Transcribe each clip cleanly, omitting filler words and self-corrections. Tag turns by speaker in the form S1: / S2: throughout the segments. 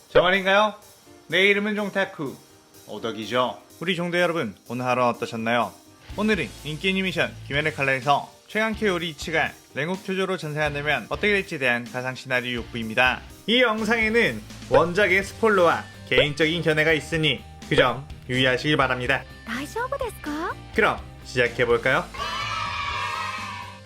S1: 저 말인가요? 내 이름은 종타쿠 오덕이죠. 우리 종대 여러분, 오늘 하루 어떠셨나요? 오늘은 인기 애니메이션 귀면의 칼날에서 최강캐 요리 이치가 랭국 교조로 전생한다면 어떻게 될지에 대한 가상 시나리오 욕구입니다. 이 영상에는 원작의 스포일러와 개인적인 견해가 있으니 그 점 유의하시길 바랍니다.
S2: 大丈夫ですか?
S1: 그럼 시작해볼까요?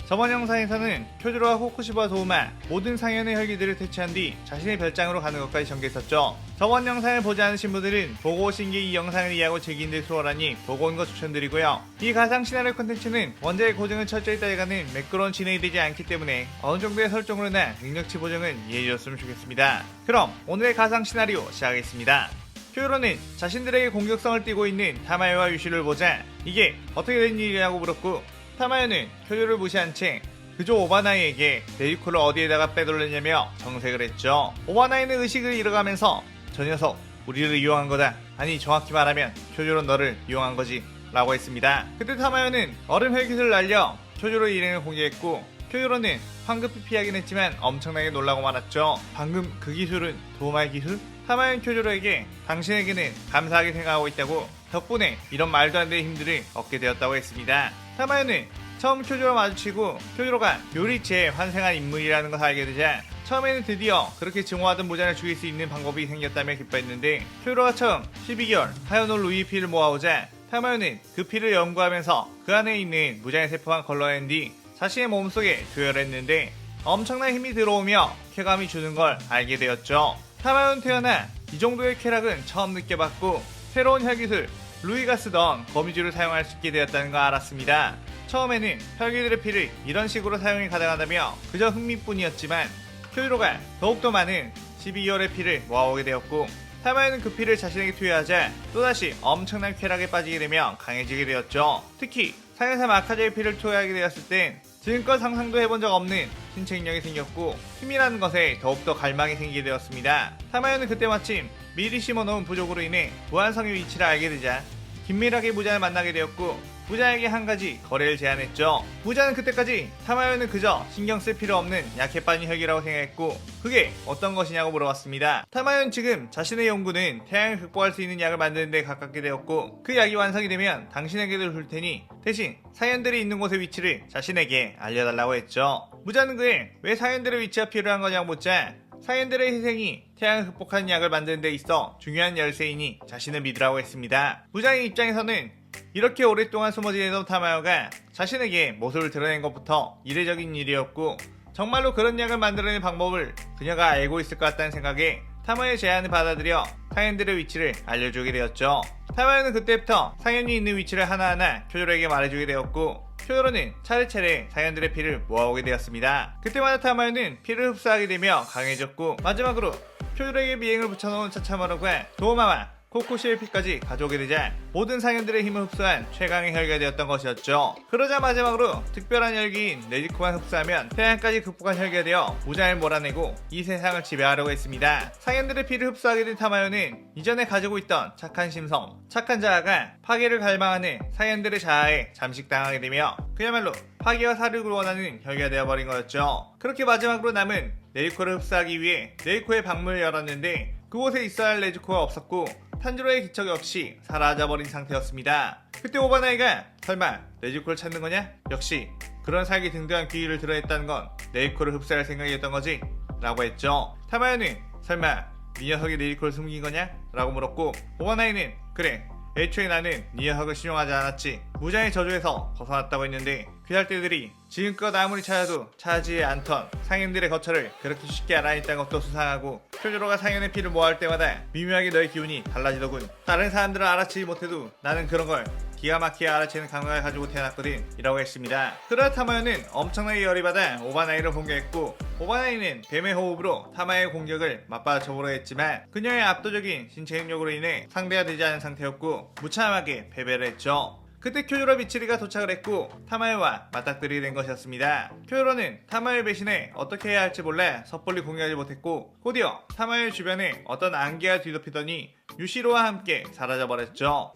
S1: 저번 영상에서는 쿄조로와 호쿠시바 도우마 모든 상현의 혈기들을 퇴치한 뒤 자신의 별장으로 가는 것까지 전개했었죠. 저번 영상을 보지 않으신 분들은 보고 오신 게 이 영상을 이해하고 즐기는 데 수월하니 보고 온 거 추천드리고요. 이 가상 시나리오 콘텐츠는 원작의 고증을 철저히 따라가는 매끄러운 진행이 되지 않기 때문에 어느 정도의 설정으로나 능력치 보정은 이해해 주셨으면 좋겠습니다. 그럼 오늘의 가상 시나리오 시작하겠습니다. 쿄조로는 자신들에게 공격성을 띠고 있는 타마요와 유시를 보자 이게 어떻게 된 일이냐고 물었고, 타마요는 쿄조를 무시한 채 그저 오바나이에게 네리코를 어디에다가 빼돌렸냐며 정색을 했죠. 오바나이는 의식을 잃어가면서 저 녀석 우리를 이용한 거다, 아니 정확히 말하면 쿄조로 너를 이용한 거지 라고 했습니다. 그때 타마요는 얼음 헬깃을 날려 쿄조로의 일행을 공개했고, 쿄조로는 황급히 피하긴 했지만 엄청나게 놀라고 말았죠. 방금 그 기술은 도마의 기술? 타마요는 쿄조로에게 당신에게는 감사하게 생각하고 있다고, 덕분에 이런 말도 안 되는 힘들을 얻게 되었다고 했습니다. 타마요는 처음 쿄조로 마주치고 쿄조로가 요리치에 환생한 인물이라는 것을 알게 되자 처음에는 드디어 그렇게 증오하던 모자를 죽일 수 있는 방법이 생겼다며 기뻐했는데, 쿄조로가 처음 12개월 하요노 루이 피를 모아오자 타마요는 그 피를 연구하면서 그 안에 있는 무장의 세포만 걸러낸 뒤 자신의 몸속에 조혈했는데 엄청난 힘이 들어오며 쾌감이 주는 걸 알게 되었죠. 타마요는 태어나 이 정도의 쾌락은 처음 느껴봤고, 새로운 혈기술 루이가 쓰던 거미줄을 사용할 수 있게 되었다는 걸 알았습니다. 처음에는 혈기들의 피를 이런 식으로 사용이 가능하다며 그저 흥미뿐이었지만 쿄조로가 더욱더 많은 12개월의 피를 모아오게 되었고, 타마요는 그 피를 자신에게 투여하자 또다시 엄청난 쾌락에 빠지게 되며 강해지게 되었죠. 특히 상해사 마카제의 피를 투여하게 되었을 땐 지금껏 상상도 해본 적 없는 신체 능력이 생겼고 힘이라는 것에 더욱더 갈망이 생기게 되었습니다. 타마요는 그때 마침 미리 심어놓은 부족으로 인해 무한성의 위치를 알게 되자 긴밀하게 무자를 만나게 되었고, 무자에게 한 가지 거래를 제안했죠. 무자는 그때까지 타마요는 그저 신경 쓸 필요 없는 약해 빠진 혈기라고 생각했고, 그게 어떤 것이냐고 물어봤습니다. 타마요는 지금 자신의 연구는 태양을 극복할 수 있는 약을 만드는 데 가깝게 되었고, 그 약이 완성이 되면 당신에게도 줄 테니 대신 사연들이 있는 곳의 위치를 자신에게 알려달라고 했죠. 무자는 그에 왜 사연들의 위치가 필요한 거냐고 묻자 사연들의 희생이 태양을 극복하는 약을 만드는 데 있어 중요한 열쇠이니 자신을 믿으라고 했습니다. 무자의 입장에서는 이렇게 오랫동안 숨어 지내던 타마요가 자신에게 모습을 드러낸 것부터 이례적인 일이었고, 정말로 그런 약을 만들어낸 방법을 그녀가 알고 있을 것 같다는 생각에 타마요의 제안을 받아들여 사연들의 위치를 알려주게 되었죠. 타마요는 그때부터 사연이 있는 위치를 하나하나 쿄조로에게 말해주게 되었고, 쿄조로는 차례차례 사연들의 피를 모아오게 되었습니다. 그때마다 타마요는 피를 흡수하게 되며 강해졌고, 마지막으로 쿄조로에게 미행을 붙여놓은 차차마루가 도우마와 코코시의 피까지 가져오게 되자 모든 상현들의 힘을 흡수한 최강의 혈기가 되었던 것이었죠. 그러자 마지막으로 특별한 혈기인 네지코만 흡수하면 태양까지 극복한 혈기가 되어 무장을 몰아내고 이 세상을 지배하려고 했습니다. 상현들의 피를 흡수하게 된 타마요는 이전에 가지고 있던 착한 심성, 착한 자아가 파괴를 갈망하는 상현들의 자아에 잠식당하게 되며 그야말로 파괴와 사륙을 원하는 혈기가 되어버린 거였죠. 그렇게 마지막으로 남은 네지코를 흡수하기 위해 네지코의 방문을 열었는데 그곳에 있어야 할 네지코가 없었고 탄지로의 기척 역시 사라져버린 상태였습니다. 그때 오바나이가 설마 네지코를 찾는 거냐? 역시 그런 살기 등등한 귀의를 드러냈다는 건 네지코를 흡수할 생각이었던 거지? 라고 했죠. 타마요는 설마 네 녀석이 네지코를 숨긴 거냐? 라고 물었고, 오바나이는 그래, 애초에 나는 네 녀석을 신용하지 않았지. 무장의 저주에서 벗어났다고 했는데 귀할대들이 지금껏 아무리 찾아도 찾지 않던 상현들의 거처를 그렇게 쉽게 알아냈다는 것도 수상하고, 쿄조로가 상현의 피를 모아올 때마다 미묘하게 너의 기운이 달라지더군. 다른 사람들은 알아채지 못해도 나는 그런 걸 기가 막히게 알아채는 감각을 가지고 태어났거든 이라고 했습니다. 그러다 타마요는 엄청나게 열이 받아 오바나이를 공격했고, 오바나이는 뱀의 호흡으로 타마요의 공격을 맞받아쳐보려 했지만 그녀의 압도적인 신체 능력으로 인해 상대가 되지 않은 상태였고 무참하게 패배를 했죠. 그때 쿄조로 미치리가 도착을 했고 타마요와 맞닥뜨리게 된 것이었습니다. 쿄조로는 타마요의 배신에 어떻게 해야 할지 몰라 섣불리 공격하지 못했고, 곧이어 타마요의 주변에 어떤 안개가 뒤덮이더니 유시로와 함께 사라져버렸죠.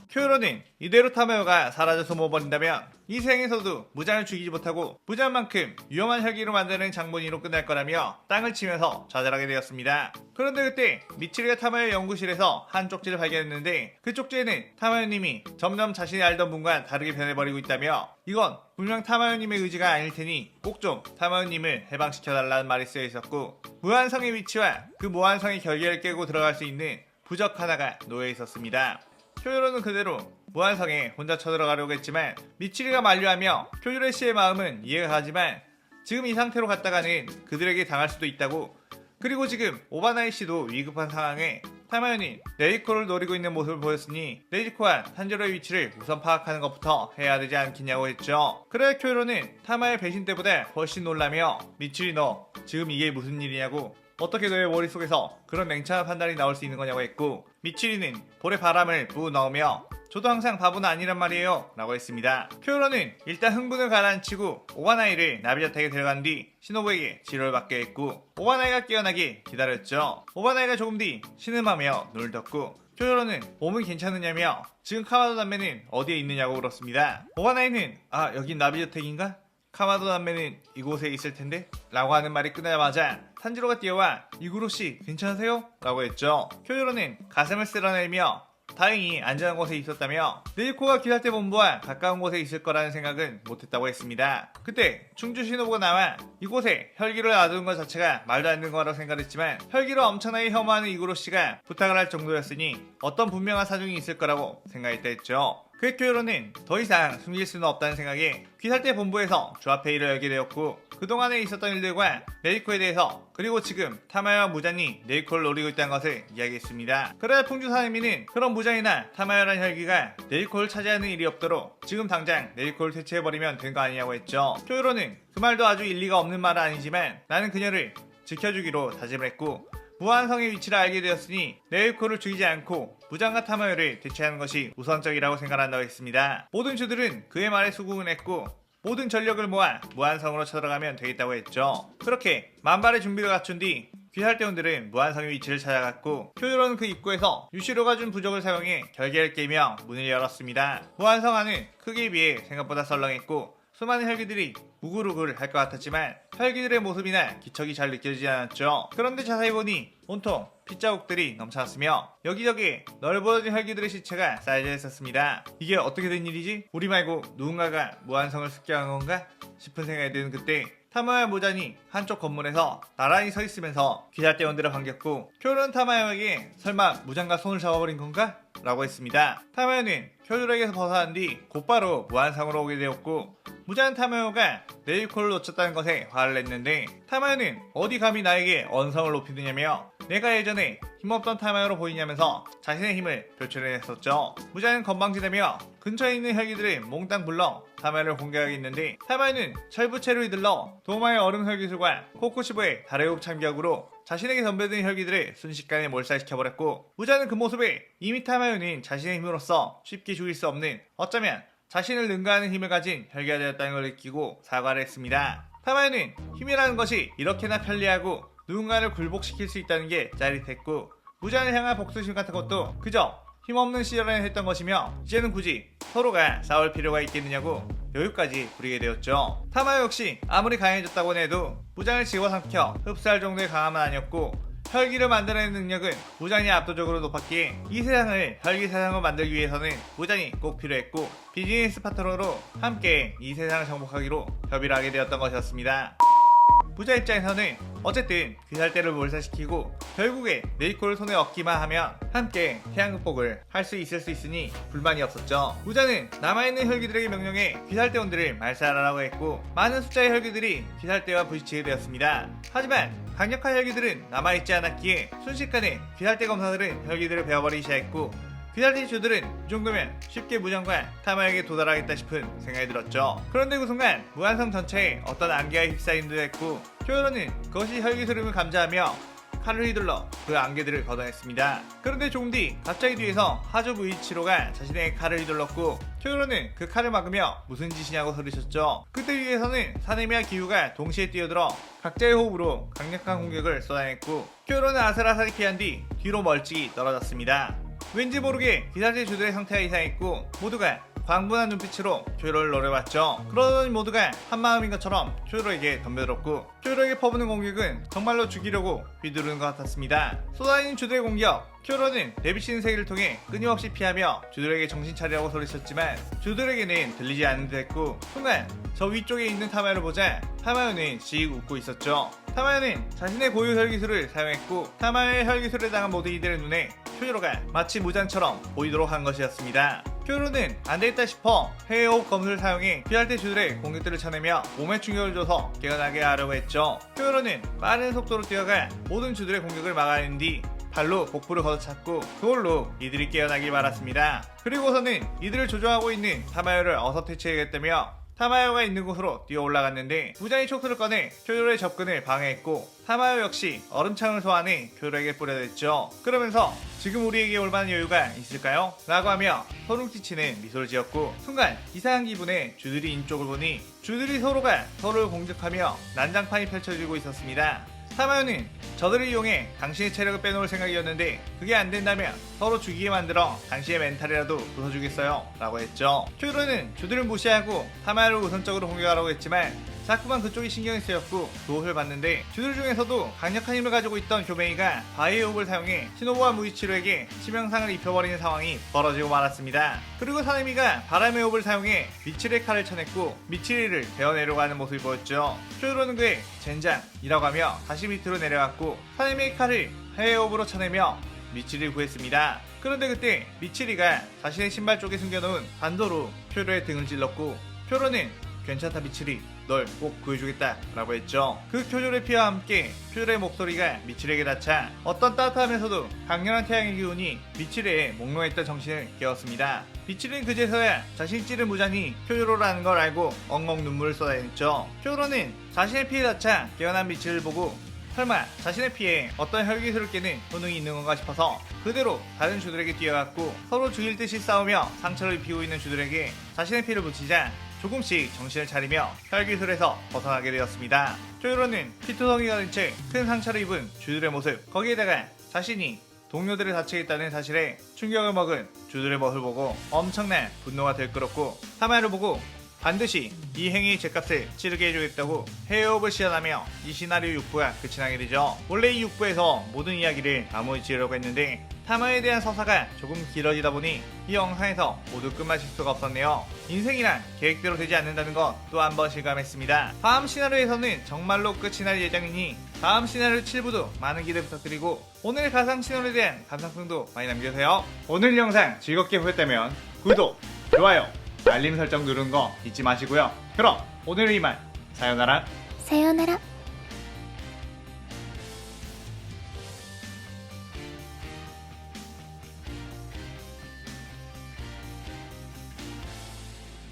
S1: 쿄요로는 이대로 타마요가 사라져서 모버린다면 이 생에서도 무장을 죽이지 못하고 무장만큼 위험한 혈기로 만드는 장본인으로 끝날 거라며 땅을 치면서 좌절하게 되었습니다. 그런데 그때 미치리가 타마요 연구실에서 한 쪽지를 발견했는데 그 쪽지에는 타마요님이 점점 자신이 알던 분과 다르게 변해버리고 있다며 이건 분명 타마요님의 의지가 아닐 테니 꼭 좀 타마요님을 해방시켜달라는 말이 쓰여 있었고 무한성의 위치와 그 무한성의 결계를 깨고 들어갈 수 있는 부적 하나가 놓여 있었습니다. 쿄요로는 그대로 무한성에 혼자 쳐들어가려고 했지만 미치리가 만류하며 쿄요로 씨의 마음은 이해가 가지만 지금 이 상태로 갔다가는 그들에게 당할 수도 있다고 그리고 지금 오바나이 씨도 위급한 상황에 타마요는 네리코를 노리고 있는 모습을 보였으니 네리코와 탄지로의 위치를 우선 파악하는 것부터 해야 되지 않겠냐고 했죠. 그래 쿄요로는 타마의 배신 때보다 훨씬 놀라며 미치리 너 지금 이게 무슨 일이냐고 어떻게 너의 머릿속에서 그런 냉철한 판단이 나올 수 있는 거냐고 했고 미치리는 볼에 바람을 부어 넣으며 저도 항상 바보는 아니란 말이에요 라고 했습니다. 쿄요로는 일단 흥분을 가라앉히고 오바나이를 나비자택에 데려간 뒤 시노부에게 치료를 받게 했고 오바나이가 깨어나길 기다렸죠. 오바나이가 조금 뒤 신음하며 눈을 떴고 쿄요로는 몸은 괜찮으냐며 지금 카마도 남매는 어디에 있느냐고 물었습니다. 오바나이는 아 여긴 나비자택인가? 카마도 남매는 이곳에 있을 텐데? 라고 하는 말이 끝나자마자 탄지로가 뛰어와 이구로씨 괜찮으세요? 라고 했죠. 쿄요로는 가슴을 쓸어내며 다행히 안전한 곳에 있었다며 네리코가 기사대 본부와 가까운 곳에 있을 거라는 생각은 못했다고 했습니다. 그때 충주 시노부가 나와 이곳에 혈기를 놔두는 것 자체가 말도 안 되는 거라고 생각했지만 혈기를 엄청나게 혐오하는 이구로씨가 부탁을 할 정도였으니 어떤 분명한 사정이 있을 거라고 생각했다 했죠. 그의 쿄요로는 더 이상 숨길 수는 없다는 생각에 귀살대 본부에서 조합회의를 열게 되었고 그동안에 있었던 일들과 네리코에 대해서 그리고 지금 타마요와 무장이 네리코를 노리고 있다는 것을 이야기했습니다. 그러자 풍주사내미는 그런 무장이나 타마요란 혈기가 네리코를 차지하는 일이 없도록 지금 당장 네리코를 퇴치해버리면 된 거 아니냐고 했죠. 쿄요로는 그 말도 아주 일리가 없는 말은 아니지만 나는 그녀를 지켜주기로 다짐을 했고 무한성의 위치를 알게 되었으니 네리코를 죽이지 않고 무장과 타마요를 대체하는 것이 우선적이라고 생각한다고 했습니다. 모든 주들은 그의 말에 수긍을 했고 모든 전력을 모아 무한성으로 쳐들어가면 되겠다고 했죠. 그렇게 만발의 준비를 갖춘 뒤 귀살대원들은 무한성의 위치를 찾아갔고 쿄요로는 그 입구에서 유시로가 준 부적을 사용해 결계를 깨며 문을 열었습니다. 무한성 안은 크기에 비해 생각보다 썰렁했고 수많은 혈기들이 우글우글 할 것 같았지만 혈기들의 모습이나 기척이 잘 느껴지지 않았죠. 그런데 자세히 보니 온통 핏자국들이 넘쳐났으며 여기저기 널브러진 혈기들의 시체가 쌓여져 있었습니다. 이게 어떻게 된 일이지? 우리 말고 누군가가 무한성을 습격한 건가? 싶은 생각이 드는 그때 타마요와 무잔이 한쪽 건물에서 나란히 서 있으면서 귀살대원들을 반겼고 쿄요로는 타마요에게 설마 무장과 손을 잡아버린 건가? 라고 했습니다. 타마요는 쿄요로에게서 벗어난 뒤 곧바로 무한성으로 오게 되었고 무자는 타마요가 네리코를 놓쳤다는 것에 화를 냈는데 타마요는 어디 감히 나에게 언성을 높이느냐며 내가 예전에 힘없던 타마요로 보이냐면서 자신의 힘을 표출해냈었죠. 무자는 건방지다며 근처에 있는 혈기들을 몽땅 불러 타마요를 공격하겠는데 타마요는 철부채로 휘둘러 도마의 얼음 혈기술과 코코시보의 달의 흡 참격으로 자신에게 덤벼든 혈기들을 순식간에 몰살시켜버렸고 무자는 그 모습에 이미 타마요는 자신의 힘으로써 쉽게 죽일 수 없는 어쩌면 자신을 능가하는 힘을 가진 혈기가 되었다는 걸 느끼고 사과를 했습니다. 타마요는 힘이라는 것이 이렇게나 편리하고 누군가를 굴복시킬 수 있다는 게 짜릿했고 무자를 향한 복수심 같은 것도 그저 힘없는 시절에는 했던 것이며 이제는 굳이 서로가 싸울 필요가 있겠느냐고 여유까지 부리게 되었죠. 타마요 역시 아무리 강해졌다고 해도 무장을 집어삼켜 흡수할 정도의 강함은 아니었고 혈기를 만들어내는 능력은 무장이 압도적으로 높았기에 이 세상을 혈기 세상으로 만들기 위해서는 무장이 꼭 필요했고 비즈니스 파트너로 함께 이 세상을 정복하기로 협의를 하게 되었던 것이었습니다. 무자 입장에서는 어쨌든 귀살대를 몰살시키고 결국에 네리코를 손에 얻기만 하면 함께 태양 극복을 할 수 있으니 불만이 없었죠. 무자는 남아있는 혈기들에게 명령해 귀살대원들을 말살하라고 했고 많은 숫자의 혈기들이 귀살대와 부딪히게 되었습니다. 하지만 강력한 혈기들은 남아있지 않았기에 순식간에 귀살대 검사들은 혈기들을 베어버리기 시작했고 귀살대 주들은 이 정도면 쉽게 무장과 타마에게 도달하겠다 싶은 생각이 들었죠. 그런데 그 순간 무한성 전체에 어떤 안개가 휩싸인 듯 했고 쿄요로는 그것이 혈기 흐름을 감지하며 칼을 휘둘러 그 안개들을 걷어냈습니다. 그런데 조금 뒤 갑자기 뒤에서 하조 무이치로가 자신의 칼을 휘둘렀고 쿄요로는 그 칼을 막으며 무슨 짓이냐고 소리쳤죠. 그때 위에서는 사네미와 기우가 동시에 뛰어들어 각자의 호흡으로 강력한 공격을 쏟아냈고 쿄요로는 아슬아슬히 피한 뒤 뒤로 멀찍이 떨어졌습니다. 왠지 모르게 기사제 주들의 상태가 이상했고 모두가 광분한 눈빛으로 쿄요로를 노려봤죠. 그러더니 모두가 한마음인 것처럼 쿄요로에게 덤벼들었고 쿄요로에게 퍼부는 공격은 정말로 죽이려고 휘두르는 것 같았습니다. 쏟아지는 주들의 공격, 쿄요로는 내비치는 세계를 통해 끊임없이 피하며 주들에게 정신 차리라고 소리쳤지만 주들에게는 들리지 않는 듯 했고 순간 저 위쪽에 있는 타마요를 보자 타마요는 씩 웃고 있었죠. 타마요는 자신의 고유 혈기술을 사용했고 타마요의 혈기술에 당한 모든 이들의 눈에 쿄요로가 마치 무장처럼 보이도록 한 것이었습니다. 쿄요로는 안되겠다 싶어 해외호흡 검술을 사용해 피할 때 주들의 공격들을 쳐내며 몸에 충격을 줘서 깨어나게 하려고 했죠. 쿄요로는 빠른 속도로 뛰어가 모든 주들의 공격을 막아낸 뒤 발로 복부를 걷어찼고 그걸로 이들이 깨어나길 바랐습니다. 그리고서는 이들을 조종하고 있는 타마요를 어서 퇴치해야겠다며 타마요가 있는 곳으로 뛰어 올라갔는데 무장의 촉수를 꺼내 쿄요로의 접근을 방해했고 타마요 역시 얼음창을 소환해 쿄요로에게 뿌려댔죠. 그러면서 지금 우리에게 올만한 여유가 있을까요? 라고 하며 소름끼치는 미소를 지었고 순간 이상한 기분에 주들이 있는 쪽을 보니 주들이 서로가 서로를 공격하며 난장판이 펼쳐지고 있었습니다. 타마요는 저들을 이용해 당신의 체력을 빼놓을 생각이었는데 그게 안된다면 서로 죽이게 만들어 당신의 멘탈이라도 부숴주겠어요 라고 했죠. 쿄요로는 주들을 무시하고 타마요를 우선적으로 공격하라고 했지만 자꾸만 그쪽이 신경이 쓰였고 도움을 받는데 주들 중에서도 강력한 힘을 가지고 있던 교메이가 바위의 호흡을 사용해 시노부와 무이치로에게 치명상을 입혀버리는 상황이 벌어지고 말았습니다. 그리고 사네미가 바람의 호흡을 사용해 미치리의 칼을 쳐냈고 미치리를 베어내려고 하는 모습이 보였죠. 쿄요로는 그의 젠장이라고 하며 다시 밑으로 내려갔고 사네미의 칼을 해의 호흡으로 쳐내며 미치리를 구했습니다. 그런데 그때 미치리가 자신의 신발 쪽에 숨겨놓은 반도로 쿄요로의 등을 찔렀고 쿄요로는 괜찮다 미치리 널 꼭 구해주겠다 라고 했죠. 그 쿄요로의 피와 함께 쿄요로의 목소리가 미치리에게 닿자 어떤 따뜻하면서도 강렬한 태양의 기운이 미치리의 몽롱했던 정신을 깨웠습니다. 미치리는 그제서야 자신이 찌른 무장이 쿄요로라는 걸 알고 엉엉 눈물을 쏟아냈죠. 쿄요로는 자신의 피에 닿자 깨어난 미치리를 보고 설마 자신의 피에 어떤 혈기술을 깨는 효능이 있는 건가 싶어서 그대로 다른 주들에게 뛰어갔고 서로 죽일 듯이 싸우며 상처를 입히고 있는 주들에게 자신의 피를 묻히자 조금씩 정신을 차리며 혈기술에서 벗어나게 되었습니다. 쿄요로는 피투성이가 된 채 큰 상처를 입은 주들의 모습 거기에다가 자신이 동료들을 다치겠다는 사실에 충격을 먹은 주들의 모습을 보고 엄청난 분노가 들끓었고 타마요를 보고 반드시 이 행위의 죗값을 치르게 해주겠다고 해협을 시연하며 이 시나리오 6부가 끝이 나게 되죠. 원래 이 6부에서 모든 이야기를 마무리 지으려고 했는데 타마요에 대한 서사가 조금 길어지다 보니 이 영상에서 모두 끝마칠 수가 없었네요. 인생이란 계획대로 되지 않는다는 것 또 한 번 실감했습니다. 다음 시나리오에서는 정말로 끝이 날 예정이니 다음 시나리오 7부도 많은 기대 부탁드리고 오늘 가상 시나리오에 대한 감상평도 많이 남겨주세요. 오늘 영상 즐겁게 보셨다면 구독, 좋아요, 알림 설정 누르는 거 잊지 마시고요. 그럼 오늘은 이만 사요나라.
S2: さようなら。